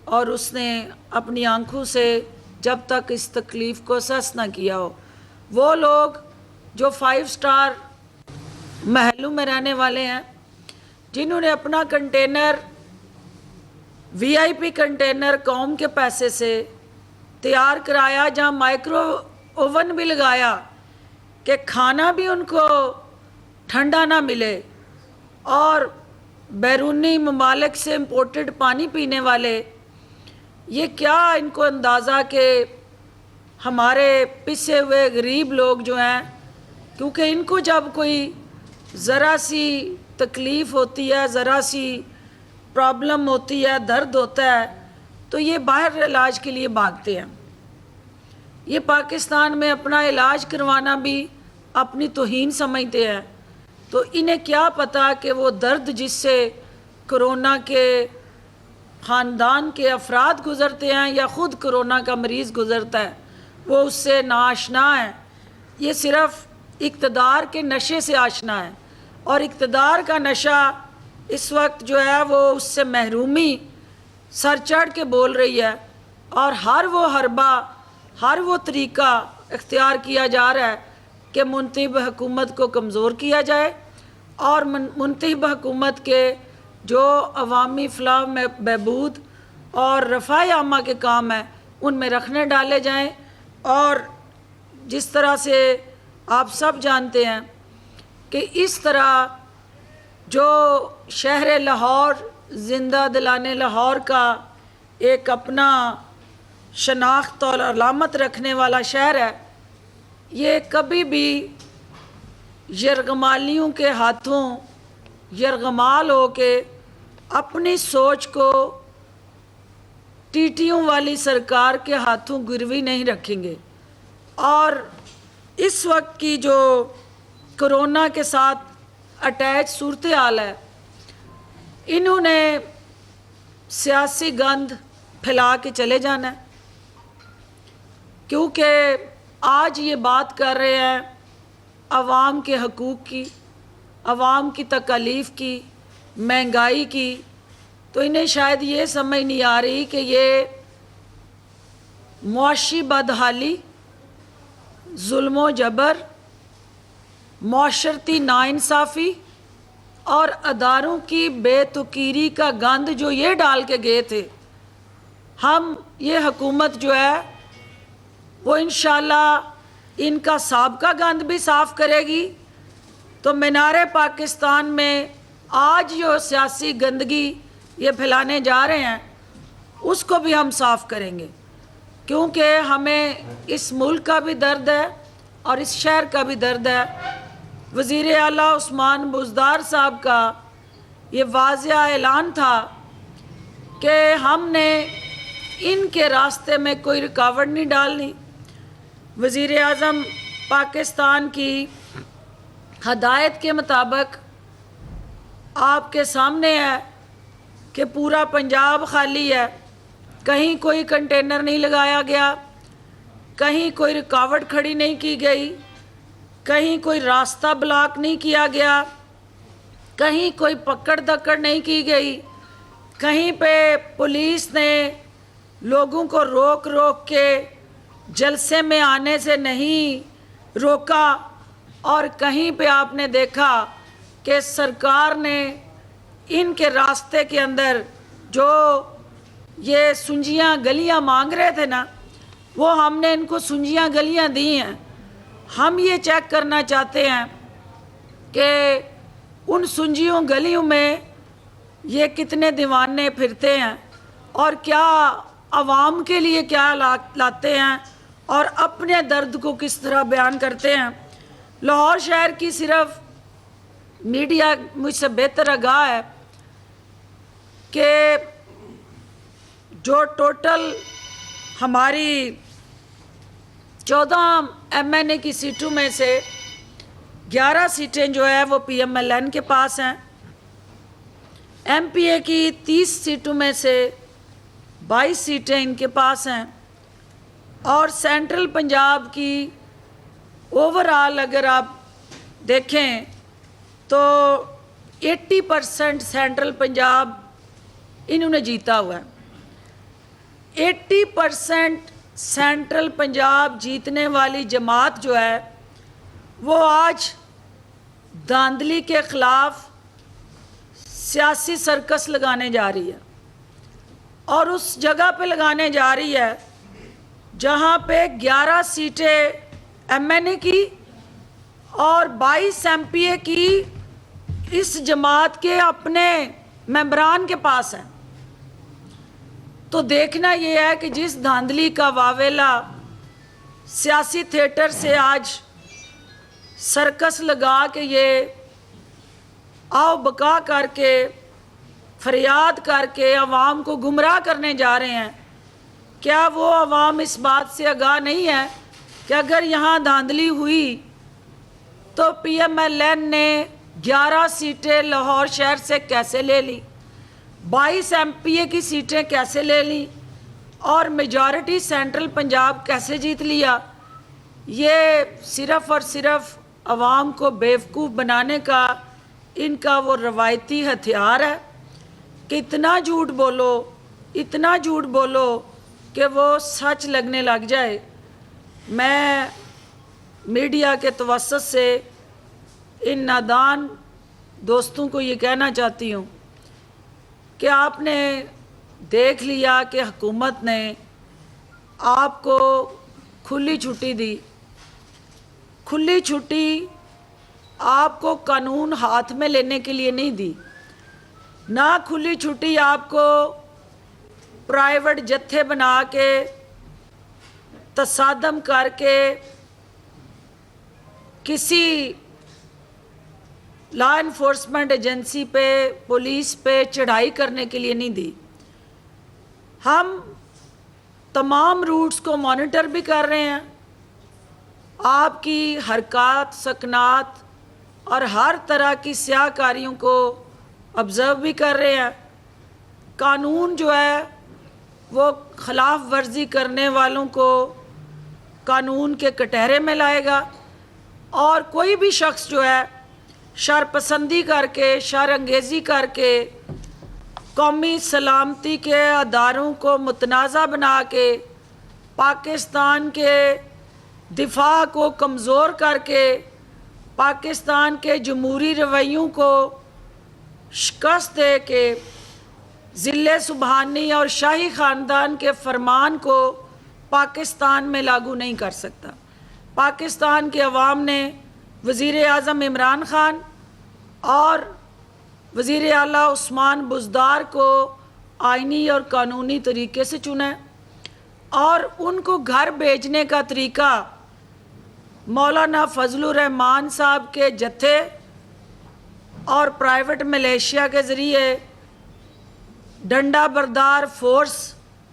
اور اس نے اپنی آنکھوں سے جب تک اس تکلیف کو احساس نہ کیا ہو۔ وہ لوگ جو 5 سٹار محلوں میں رہنے والے ہیں، جنہوں نے اپنا کنٹینر VIP کنٹینر قوم کے پیسے سے تیار کرایا، جہاں مائکرو اوون بھی لگایا کہ کھانا بھی ان کو ٹھنڈا نہ ملے، اور بیرونی ممالک سے امپورٹڈ پانی پینے والے، یہ کیا ان کو اندازہ کہ ہمارے پسے ہوئے غریب لوگ جو ہیں، کیونکہ ان کو جب کوئی ذرا سی تکلیف ہوتی ہے، ذرا سی پرابلم ہوتی ہے، درد ہوتا ہے، تو یہ باہر علاج کے لیے بھاگتے ہیں۔ یہ پاکستان میں اپنا علاج کروانا بھی اپنی توہین سمجھتے ہیں۔ تو انہیں کیا پتہ کہ وہ درد جس سے کرونا کے خاندان کے افراد گزرتے ہیں یا خود کرونا کا مریض گزرتا ہے، وہ اس سے ناآشنا ہے۔ یہ صرف اقتدار کے نشے سے آشنا ہے، اور اقتدار کا نشہ اس وقت جو ہے وہ اس سے محرومی سر چڑھ کے بول رہی ہے، اور ہر وہ حربہ، ہر وہ طریقہ اختیار کیا جا رہا ہے کہ منتخب حکومت کو کمزور کیا جائے، اور منتخب حکومت کے جو عوامی فلاح بہبود اور رفاہ عامہ کے کام ہیں ان میں رکھنے ڈالے جائیں۔ اور جس طرح سے آپ سب جانتے ہیں کہ اس طرح جو شہر لاہور زندہ دلانے لاہور کا ایک اپنا شناخت اور علامت رکھنے والا شہر ہے، یہ کبھی بھی یرغمالیوں کے ہاتھوں یرغمال ہو کے اپنی سوچ کو ٹیٹیوں والی سرکار کے ہاتھوں گروی نہیں رکھیں گے۔ اور اس وقت کی جو کرونا کے ساتھ اٹیچ صورتحال ہے، انہوں نے سیاسی گند پھیلا کے چلے جانا ہے، کیونکہ آج یہ بات کر رہے ہیں عوام کے حقوق کی، عوام کی تکالیف کی، مہنگائی کی، تو انہیں شاید یہ سمجھ نہیں آ رہی کہ یہ معاشی بدحالی، ظلم و جبر، معاشرتی ناانصافی اور اداروں کی بے توقیری کا گند جو یہ ڈال کے گئے تھے، ہم یہ حکومت جو ہے وہ انشاءاللہ ان کا سابقہ گند بھی صاف کرے گی، تو مینار پاکستان میں آج جو سیاسی گندگی یہ پھیلانے جا رہے ہیں اس کو بھی ہم صاف کریں گے، کیونکہ ہمیں اس ملک کا بھی درد ہے اور اس شہر کا بھی درد ہے۔ وزیر اعلیٰ عثمان بزدار صاحب کا یہ واضح اعلان تھا کہ ہم نے ان کے راستے میں کوئی رکاوٹ نہیں ڈالنی۔ وزیر اعظم پاکستان کی ہدایت کے مطابق آپ کے سامنے ہے کہ پورا پنجاب خالی ہے، کہیں کوئی کنٹینر نہیں لگایا گیا، کہیں کوئی رکاوٹ کھڑی نہیں کی گئی، کہیں کوئی راستہ بلاک نہیں کیا گیا، کہیں کوئی پکڑ دکڑ نہیں کی گئی، کہیں پہ پولیس نے لوگوں کو روک روک کے جلسے میں آنے سے نہیں روکا، اور کہیں پہ آپ نے دیکھا کہ سرکار نے ان کے راستے کے اندر جو یہ سنجیاں گلیاں مانگ رہے تھے نا، وہ ہم نے ان کو سنجیاں گلیاں دی ہیں۔ ہم یہ چیک کرنا چاہتے ہیں کہ ان سنجیوں گلیوں میں یہ کتنے دیوانے پھرتے ہیں اور کیا عوام کے لیے کیا لاتے ہیں اور اپنے درد کو کس طرح بیان کرتے ہیں۔ لاہور شہر کی صرف میڈیا مجھ سے بہتر آگاہ ہے کہ جو ٹوٹل ہماری 14 MNA کی سیٹوں میں سے 11 سیٹیں جو ہے وہ PMLN کے پاس ہیں، MPA کی 30 سیٹوں میں سے 22 سیٹیں ان کے پاس ہیں، اور سینٹرل پنجاب کی اوورآل اگر آپ دیکھیں تو 80% سینٹرل پنجاب انہوں نے جیتا ہوا ہے۔ 80% سینٹرل پنجاب جیتنے والی جماعت جو ہے وہ آج دھاندلی کے خلاف سیاسی سرکس لگانے جا رہی ہے، اور اس جگہ پہ لگانے جا رہی ہے جہاں پہ 11 سیٹیں ایم این اے کی اور 22 ایم پی اے کی اس جماعت کے اپنے ممبران کے پاس ہیں۔ تو دیکھنا یہ ہے کہ جس دھاندلی کا واویلا سیاسی تھیٹر سے آج سرکس لگا کے یہ آؤ بکا کر کے فریاد کر کے عوام کو گمراہ کرنے جا رہے ہیں، کیا وہ عوام اس بات سے آگاہ نہیں ہے کہ اگر یہاں دھاندلی ہوئی تو پی ایم ایل این نے 11 سیٹیں لاہور شہر سے کیسے لے لی، 22 ایم پی اے کی سیٹیں کیسے لے لیں، اور میجارٹی سینٹرل پنجاب کیسے جیت لیا؟ یہ صرف اور صرف عوام کو بیوقوف بنانے کا ان کا وہ روایتی ہتھیار ہے کہ اتنا جھوٹ بولو کہ وہ سچ لگنے لگ جائے۔ میں میڈیا کے توسط سے ان نادان دوستوں کو یہ کہنا چاہتی ہوں کہ آپ نے دیکھ لیا کہ حکومت نے آپ کو کھلی چھٹی دی، کھلی چھٹی آپ کو قانون ہاتھ میں لینے کے لیے نہیں دی، نہ کھلی چھٹی آپ کو پرائیویٹ جتھے بنا کے تصادم کر کے کسی لا انفورسمنٹ ایجنسی پہ پولیس پہ چڑھائی کرنے کے لیے نہیں دی۔ ہم تمام روٹس کو مانیٹر بھی کر رہے ہیں، آپ کی حرکات سکنات اور ہر طرح کی سیاہ کاریوں کو آبزرو بھی کر رہے ہیں۔ قانون جو ہے وہ خلاف ورزی کرنے والوں کو قانون کے کٹہرے میں لائے گا، اور کوئی بھی شخص جو ہے شر پسندی کر کے شر انگیزی کر کے قومی سلامتی کے اداروں کو متنازع بنا کے پاکستان کے دفاع کو کمزور کر کے پاکستان کے جمہوری رویوں کو شکست دے کے ذل سبحانی اور شاہی خاندان کے فرمان کو پاکستان میں لاگو نہیں کر سکتا۔ پاکستان کے عوام نے وزیر اعظم عمران خان اور وزیر اعلیٰ عثمان بزدار کو آئینی اور قانونی طریقے سے چنا ہے، اور ان کو گھر بھیجنے کا طریقہ مولانا فضل الرحمان صاحب کے جتھے اور پرائیویٹ ملیشیا کے ذریعے ڈنڈا بردار فورس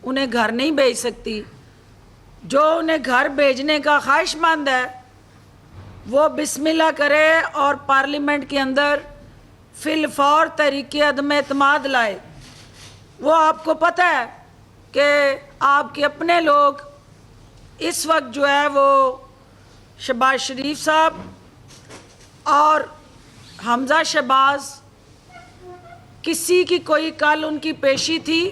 انہیں گھر نہیں بھیج سکتی۔ جو انہیں گھر بھیجنے کا خواہش مند ہے وہ بسم اللہ کرے اور پارلیمنٹ کے اندر فی الفور تحریک عدم اعتماد لائے۔ وہ آپ کو پتہ ہے کہ آپ کے اپنے لوگ اس وقت جو ہے وہ شہباز شریف صاحب اور حمزہ شہباز، کسی کی کوئی کل ان کی پیشی تھی،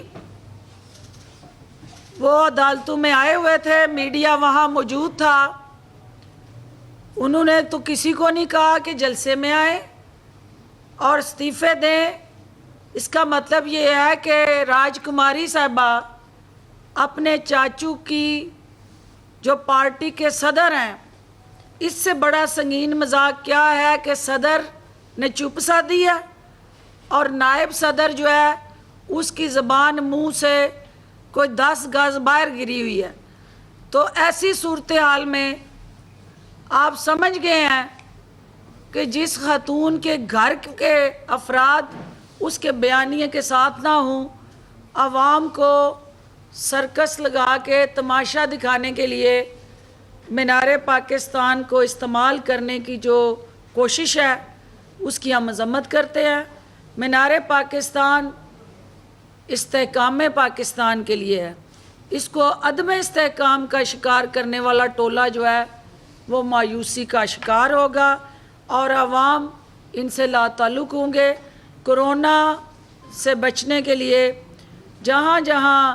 وہ عدالتوں میں آئے ہوئے تھے، میڈیا وہاں موجود تھا، انہوں نے تو کسی کو نہیں کہا کہ جلسے میں آئیں اور استعفے دیں۔ اس کا مطلب یہ ہے کہ راج کماری صاحبہ اپنے چاچو کی جو پارٹی کے صدر ہیں، اس سے بڑا سنگین مذاق کیا ہے کہ صدر نے چپ سا دیا اور نائب صدر جو ہے اس کی زبان منہ سے کوئی 10 گز باہر گری ہوئی ہے۔ تو ایسی صورتحال میں آپ سمجھ گئے ہیں کہ جس خاتون کے گھر کے افراد اس کے بیانیے کے ساتھ نہ ہوں، عوام کو سرکس لگا کے تماشا دکھانے کے لیے مینار پاکستان کو استعمال کرنے کی جو کوشش ہے اس کی ہم مذمت کرتے ہیں۔ مینار پاکستان استحکام پاکستان کے لیے ہے، اس کو عدم استحکام کا شکار کرنے والا ٹولہ جو ہے وہ مایوسی کا شکار ہوگا، اور عوام ان سے لا تعلق ہوں گے۔ کرونا سے بچنے کے لیے جہاں جہاں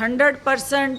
100%